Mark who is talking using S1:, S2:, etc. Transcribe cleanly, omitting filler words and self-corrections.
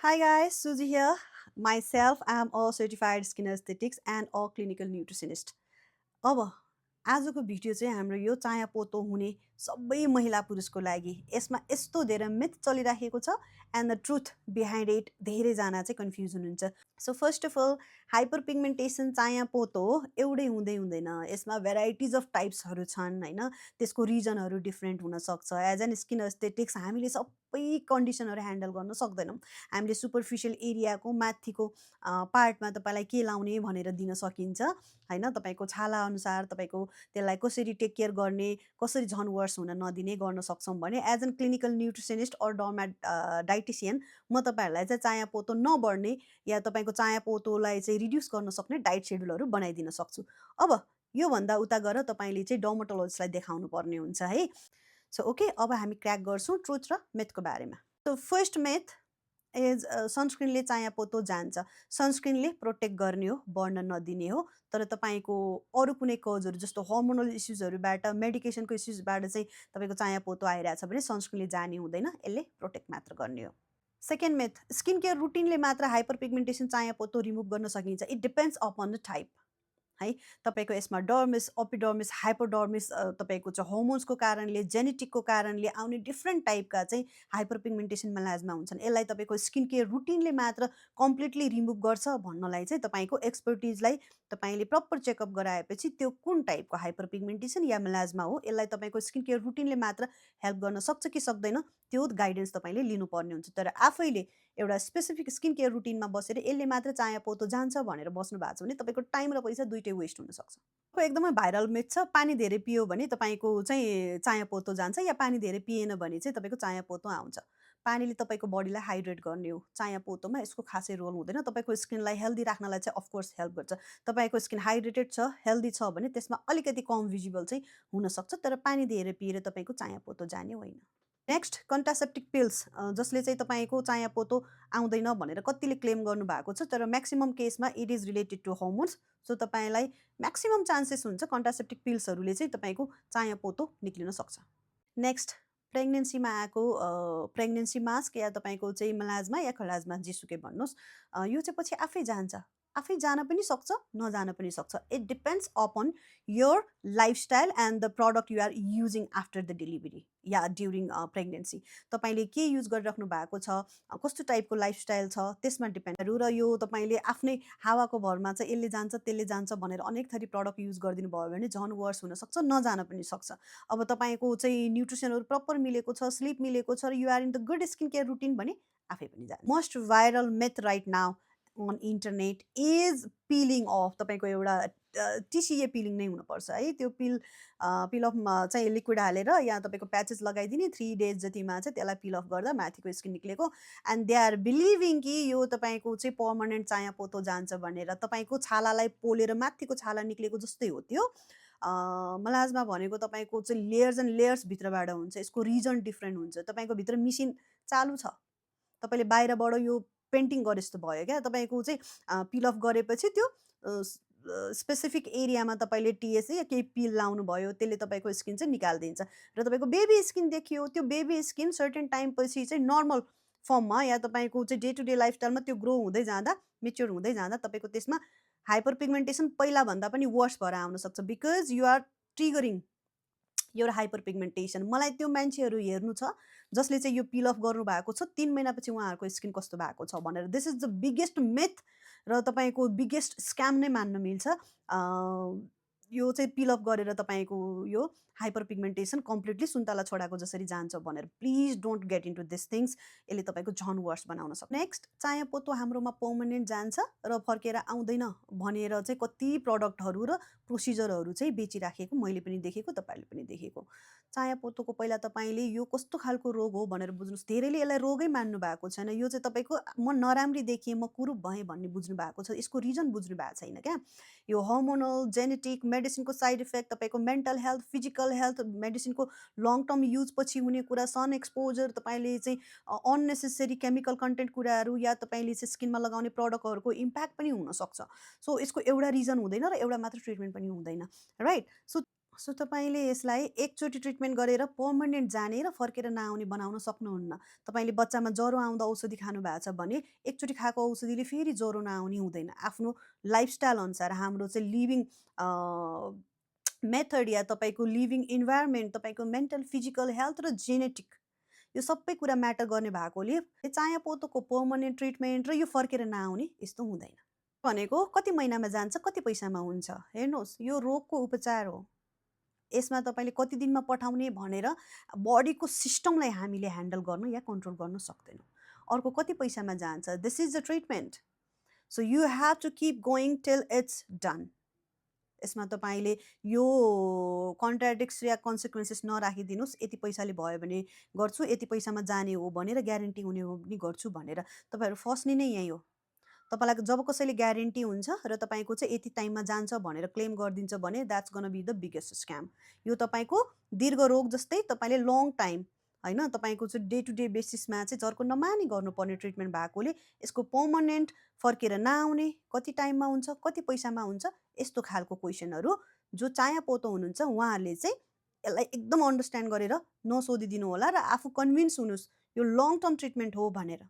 S1: Hi guys, Suzy here. Myself, I am a certified skin aesthetics and a clinical nutritionist. अब आजको video चाहिँ हाम्रो यो चाया पोतो हुने सबै महिला पुरुषको लागि यसमा यस्तो धेरै मिथ चलिराखेको छ and the truth behind it धेरैजना चाहिँ कन्फ्युज हुनुहुन्छ so first of all hyper pigmentation चाया पोतो एउटै हुँदैन यसमा भेराइटिज अफ टाइप्सहरू छन् होइन त्यसको रिजनहरू डिफ्रेन्ट हुनसक्छ एज एन स्किन एस्थेटिक्स हामीले सबै कन्डिसनहरू ह्यान्डल गर्न सक्दैनौँ हामीले सुपरफिसियल एरियाको माथिको पार्टमा तपाईँलाई के लाउने भनेर दिन सकिन्छ होइन तपाईँको छाला अनुसार तपाईँको त्यसलाई कसरी टेक केयर गर्ने कसरी झन् वर्स हुन नदिने गर्न सक्छौँ भने as an clinical nutritionist or dietician म तपाईँहरूलाई चाहिँ चाया पोतो नबढ्ने या तपाईँको चाया पोतोलाई चाहिँ रिड्युस गर्न सक्ने डाइट सेड्युलहरू बनाइदिन सक्छु अब योभन्दा उता गएर तपाईँले चाहिँ डर्मोटोलोजिस्टलाई देखाउनु पर्ने हुन्छ है सो ओके अब हामी क्र्याक गर्छौँ ट्रुथ र मेथको बारेमा सो फर्स्ट मेथ एज सनस्क्रिनले चाया पोतो जान्छ सनस्क्रिनले प्रोटेक्ट गर्ने हो बढ्न नदिने हो तर तपाईँको अरू कुनै कजहरू जस्तो हर्मोनल इस्युजहरूबाट मेडिकेसनको इस्युजबाट चाहिँ तपाईँको चाया पोतो आइरहेछ भने सनस्क्रिनले जाने हुँदैन यसले प्रोटेक्ट मात्र गर्ने हो सेकेन्ड मेथ स्किन केयर रुटिनले मात्र हाइपर पिगमेन्टेसन चाया पोतो रिमुभ गर्न सकिन्छ it depends upon the type है तपाईँको यसमा डर्मिस अपिडर्मिस हाइपोडर्मिस तपाईँको चाहिँ हर्मोन्सको कारणले जेनेटिकको कारणले आउने डिफ्रेन्ट टाइपका चाहिँ हाइपर पिगमेन्टेसन मेलाजमा हुन्छन् यसलाई तपाईँको स्किन केयर रुटिनले मात्र कम्प्लिटली रिमुभ गर्छ भन्नलाई चाहिँ तपाईँको एक्सपर्टिजलाई तपाईँले प्रपर चेकअप गराएपछि त्यो कुन टाइपको हाइपर पिगमेन्टेसन या मेलाजमा हो यसलाई तपाईँको स्किन केयर रुटिनले मात्र हेल्प गर्न सक्छ कि सक्दैन त्यो गाइडेन्स तपाईँले लिनुपर्ने हुन्छ तर आफैले एउटा स्पेसिफिक स्किन केयर रुटिनमा बसेर यसले मात्र चाया पोतो जान्छ भनेर बस्नु भएको छ भने तपाईँको टाइम र पैसा दुइटै वेस्ट हुनसक्छ एकदमै भाइरल मिथ छ पानी धेरै पियो भने तपाईँको चाहिँ चाया पोतो जान्छ या पानी धेरै पिएन भने चाहिँ तपाईँको चाया पोतो आउँछ पानीले तपाईँको बडीलाई हाइड्रेट गर्ने हो चाया पोतोमा यसको खासै रोल हुँदैन तपाईँको स्किनलाई हेल्दी राख्नलाई चाहिँ अफकोर्स हेल्प गर्छ तपाईँको स्किन हाइड्रेटेड छ हेल्दी छ भने त्यसमा अलिकति कम भिजिबल चाहिँ हुनसक्छ तर पानी धेरै पिएर तपाईँको चाया पोतो जाने होइन नेक्स्ट कन्ट्रासेप्टिक पिल्स जसले चाहिँ तपाईँको चाया पोतो आउँदैन भनेर कतिले क्लेम गर्नुभएको छ तर म्याक्सिमम केसमा it is related to hormones so तपाईँलाई म्याक्सिमम चान्सेस हुन्छ कन्ट्रासेप्टिक पिल्सहरूले चाहिँ तपाईँको चाया पोतो निक्लिन सक्छ नेक्स्ट प्रेग्नेन्सीमा आएको प्रेग्नेन्सी मास्क या तपाईँको चाहिँ मलाजमा या खलाजमा जेसुकै भन्नुहोस् यो चाहिँ पछि आफै जान्छ आफै जान पनि सक्छ नजान पनि सक्छ it depends upon your lifestyle and the product you are using after the delivery या ड्युरिङ प्रेग्नेन्सी तपाईँले के युज गरिराख्नु भएको छ कस्तो टाइपको लाइफस्टाइल छ त्यसमा डिपेन्डहरू र यो तपाईँले आफ्नै हावाको भरमा चाहिँ यसले जान्छ त्यसले जान्छ भनेर अनेक थरी प्रडक्ट युज गरिदिनु भयो भने झन् वर्स हुनसक्छ नजान पनि सक्छ अब तपाईँको चाहिँ न्युट्रिसनहरू प्रपर मिलेको छ स्लिप मिलेको छ र you are in the good skin care routine भने आफै पनि जान्छ most viral method right now on internet is peeling off तपाईँको एउटा टिसिए पिलिङ नै हुनुपर्छ है त्यो पिल अफमा चाहिँ लिक्विड हालेर या तपाईँको प्याचेस लगाइदिने 3 डेज जतिमा चाहिँ त्यसलाई पिल अफ गर्दा माथिको स्किन निक्लेको एन्ड दे आर बिलिभिङ कि यो तपाईँको चाहिँ पर्मानेन्ट चाया पोतो जान्छ भनेर तपाईँको छालालाई पोलेर माथिको छाला निक्लेको जस्तै हो त्यो मलाजमा भनेको तपाईँको चाहिँ लेयर्स एन्ड लेयर्स भित्रबाट हुन्छ यसको रिजन डिफ्रेन्ट हुन्छ तपाईँको भित्र मिसिन चालु छ तपाईँले बाहिरबाट यो पेन्टिङ गरे जस्तो भयो क्या तपाईँको चाहिँ पिल अफ गरेपछि त्यो स्पेसिफिक एरियामा तपाईँले टिएसए या केही पिल लाउनु भयो त्यसले तपाईँको स्किन चाहिँ निकालिदिन्छ र तपाईँको बेबी स्किन देखियो त्यो बेबी स्किन सर्टेन टाइम पछि चाहिँ नर्मल फर्ममा या तपाईँको चाहिँ डे टु डे लाइफस्टाइलमा त्यो ग्रो हुँदै जाँदा मेच्योर हुँदै जाँदा तपाईँको त्यसमा हाइपर पिगमेन्टेसन पहिलाभन्दा पनि वर्स भएर आउन सक्छ बिकज यु आर ट्रिगरिङ एउटा हाइपर पिगमेन्टेसन मलाई त्यो मान्छेहरू हेर्नु छ जसले चाहिँ यो पिल अफ गर्नुभएको छ 3 महिनापछि उहाँहरूको स्किन कस्तो भएको छ भनेर this is the biggest myth र तपाईँको बिगेस्ट स्क्याम नै मान्न मिल्छ यो चाहिँ पिल अफ गरेर तपाईँको यो हाइपर पिगमेन्टेसन कम्प्लिटली सुन्तला छोडाको जसरी जान्छ भनेर please don't get into this things यसले तपाईँको झन् वर्स बनाउन सक्छ नेक्स्ट चाया पोतो हाम्रोमा पर्मानेन्ट जान्छ र फर्केर आउँदैन भनेर चाहिँ कति प्रडक्टहरू र प्रोसिजरहरू चाहिँ बेचिराखेको मैले पनि देखेको तपाईँहरूले पनि देखेको चाया पोतोको पहिला तपाईँले यो कस्तो खालको रोग हो भनेर बुझ्नुहोस् धेरैले यसलाई रोगै मान्नु भएको छैन यो चाहिँ तपाईँको म नराम्री देखिएँ म कुरूप भएँ भन्ने बुझ्नु भएको छ यसको रिजन बुझ्नु भएको छैन क्या यो हर्मोनल जेनेटिक मेडिसिनको साइड इफेक्ट तपाईँको मेन्टल हेल्थ फिजिकल हेल्थ मेडिसिनको लङ टर्म युज पछि हुने कुरा सन एक्सपोजर तपाईँले चाहिँ अननेसेसरी केमिकल कन्टेन्ट कुराहरू या तपाईँले चाहिँ स्किनमा लगाउने प्रडक्टहरूको इम्प्याक्ट पनि हुनसक्छ सो यसको एउटा रिजन हुँदैन र एउटा मात्र ट्रिटमेन्ट पनि हुँदैन राइट सो सो तपाईँले यसलाई एकचोटि ट्रिटमेन्ट गरेर पर्मनेन्ट जाने र फर्केर नआउने बनाउन सक्नुहुन्न। तपाईँले बच्चामा ज्वरो आउँदा औषधि खानुभएको छ भने एकचोटि खाएको औषधिले फेरि ज्वरो नआउने हुँदैन। आफ्नो लाइफस्टाइल अनुसार हाम्रो चाहिँ लिभिङ मेथड या तपाईँको लिभिङ इन्भाइरोमेन्ट, तपाईँको मेन्टल, फिजिकल हेल्थ र जेनेटिक यो सबै कुरा म्याटर गर्ने भएकोले चायापोतोको पर्मनेन्ट ट्रिटमेन्ट र यो फर्केर नआउने यस्तो हुँदैन। भनेको कति महिनामा जान्छ, कति पैसामा हुन्छ? हेर्नुहोस् यो रोगको उपचार हो। यसमा तपाईँले कति दिनमा पठाउने भनेर बडीको सिस्टमलाई हामीले ह्यान्डल गर्न या कन्ट्रोल गर्न सक्दैनौँ। अर्को कति पैसामा जान्छ? This is the treatment. So you have to keep going till it's done. यसमा तपाईँले यो कन्ट्राडिक्ट्स या कन्सिक्वेन्सेस नराखिदिनुहोस्, यति पैसाले भयो भने गर्छु, यति पैसामा जाने हो भनेर ग्यारेन्टी हुने हो भने गर्छु भनेर तपाईँहरू फस्ने नै यही हो। तपाईँलाई जब कसैले ग्यारेन्टी हुन्छ र तपाईँको चाहिँ यति टाइममा जान्छ भनेर क्लेम गरिदिन्छ भने that's gonna be the biggest scam. यो तपाईँको दीर्घ रोग जस्तै तपाईँले लङ टाइम होइन तपाईँको चाहिँ डे टु डे बेसिसमा चाहिँ झर्को नमानी गर्नुपर्ने ट्रिटमेन्ट भएकोले यसको पर्मनेन्ट फर्केर नआउने, कति टाइममा हुन्छ, कति पैसामा हुन्छ, यस्तो खालको क्वेसनहरू जो चायापोतो हुनुहुन्छ उहाँहरूले चाहिँ यसलाई एकदम अन्डरस्ट्यान्ड गरेर नसोधिदिनु होला र आफू कन्भिन्स हुनुहोस् यो लङ टर्म ट्रिटमेन्ट हो भनेर।